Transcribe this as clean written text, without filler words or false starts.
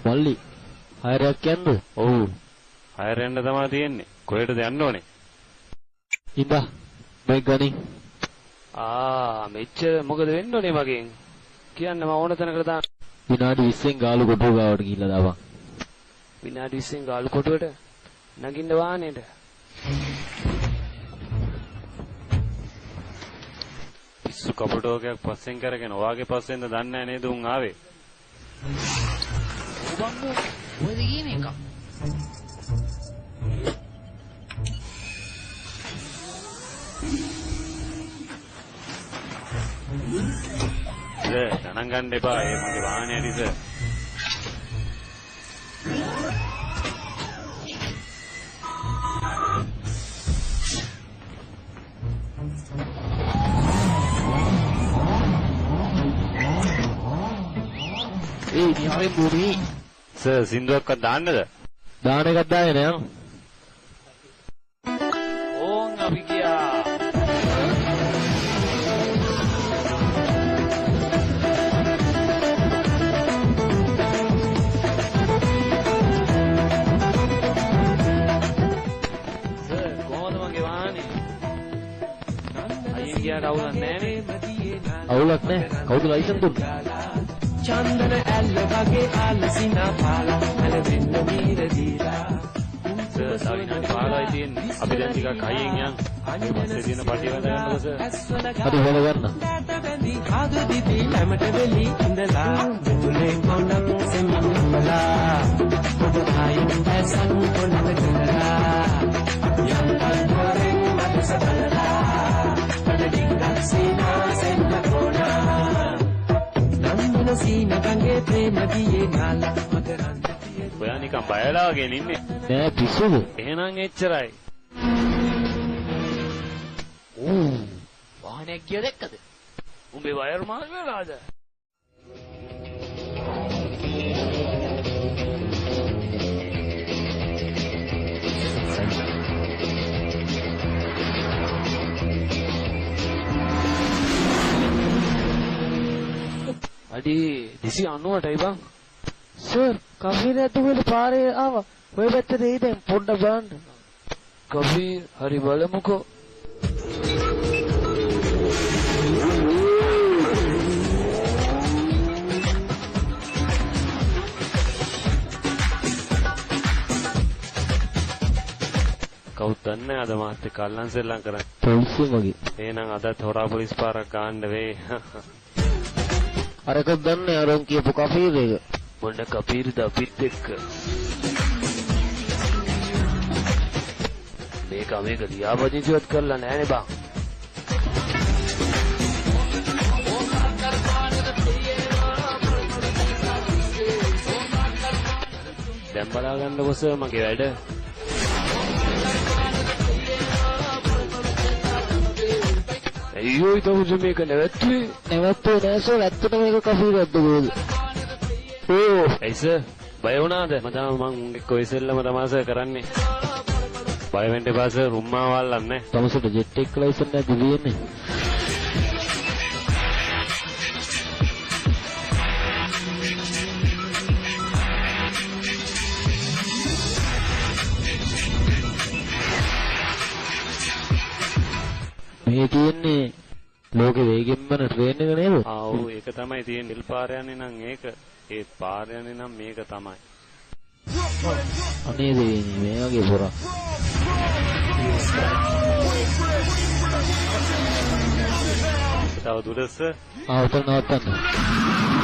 මල්ලි හයරයක් යන්නද? ඔව්. හයර යන්න තමයි තියෙන්නේ. කොහෙටද යන්න ඕනේ? ඉඳා මේ ගණි. මෙච්චර මොකද වෙන්න ඕනේ මගෙන්? කියන්න මම ඕන තැනකට දාන්න. විනාඩි 20න් ගාලු කොටුව ගාවට ගිහිල්ලා දාපන්. විනාඩි 20න් ගාලු කොටුවට නගින්න වාහනේට. පිස්සු කපටෝකයක් පස්සෙන් කරගෙන ඔයාගේ පස්සෙන්ද දන්නේ නැහැ නේද උන් ආවේ? ඔබම්මෝ ඔයද කියන එක. ගණන් ගන්න එපා. ඒ මගේ වාහනේ ඇරිස. හරි පුරි. සර් සින්දුවක්වත් දාන්නද? දාන එකක් දාගෙන යන්න. ඕන් අපි ගියා. සර් කොහොමද මගේ වාහනේ? අයියෙන් ගියාට අවුලක් නැහැ නේ. අවුලක් නැහැ. කවුද ලයිසන් දුන්නේ? චන්දන ඇල්ල වගේ ආලසිනා පාලා නැලෙන්න මීර දීලා සර් සවිනාඩි 15යි තියෙන්නේ. අපි දැන් ටිකක් අයියෙන් යන්. ඊට පස්සේ දින පටිය වද ගන්නකො සර්. හරි හොල ගන්න. ආදු දිවි ළමට වෙලි ඉඳලා මුලේ කොණක් සෙමම්මලා ඔබ ආයින් ඇසන් කොණක දලා යන්තන් වරෙන් මත සතලා පඩඩික් සිනා සෙන්න කොණා සීන ගංගේ ප්‍රේම දියේ නාලා මකරන්ද පියේ. ඔයා නිකන් බයලා වගේ ඉන්නේ. නෑ පිස්සුද? එහෙනම් එච්චරයි. වාහනයක් ගිය දැක්කද? උඹේ වයර් මාල් වෙලාද? අඩි 290ටයි බං. සර් කෆීර ඇතුළේ පාරේ ආවා. ඔය පැත්තට එයි දැන් පොඩ්ඩක් බලන්න. කෆීර් හරි බලමුකෝ. කවුද දන්නේ අද මාත් එක්ක අල්ලන් සෙල්ලම් කරන්නේ. පොලිසිය වගේ. එහෙනම් අදත් හොරා පොලිස් පාරක් ගන්න වෙයි. අරක දන්නේ අරන් කියපු කෆීර එක. මොන කෆීර්ද අපිත් එක්ක. මේක ලියාපදිංචිවත් කරලා නැහනේ බං. දැන් බලා ගන්නකො සර් මගේ වැඩ. අයියෝ ඊට මේක නැවතුනේ නෑ සර් ඇත්තට මේක කෆීරක්ද කොහෙද? ඕ ඇයි සර් බය වුණාද? මම එක්ක ඔය සෙල්ලම තමයි සර් කරන්නේ. බය වෙන්න එපා සර් රුම්මා වල්ලන්නේ. තමසට ජෙට් එක ලයිසන් නැති දෙන්නේ. මේ තියෙන්නේ ලෝකෙ වේගෙන්ම ට්‍රේන් එක නේද? ඔව් ඒක තමයි තියෙන්නේ. නිල් පාර යන්නේ නම් ඒක. ඒ පාර යන්නේ නම් මේක තමයි. අනේ දෙන්නේ මේ වගේ පොරක්. තව දුරස උතන නවත්තන්න.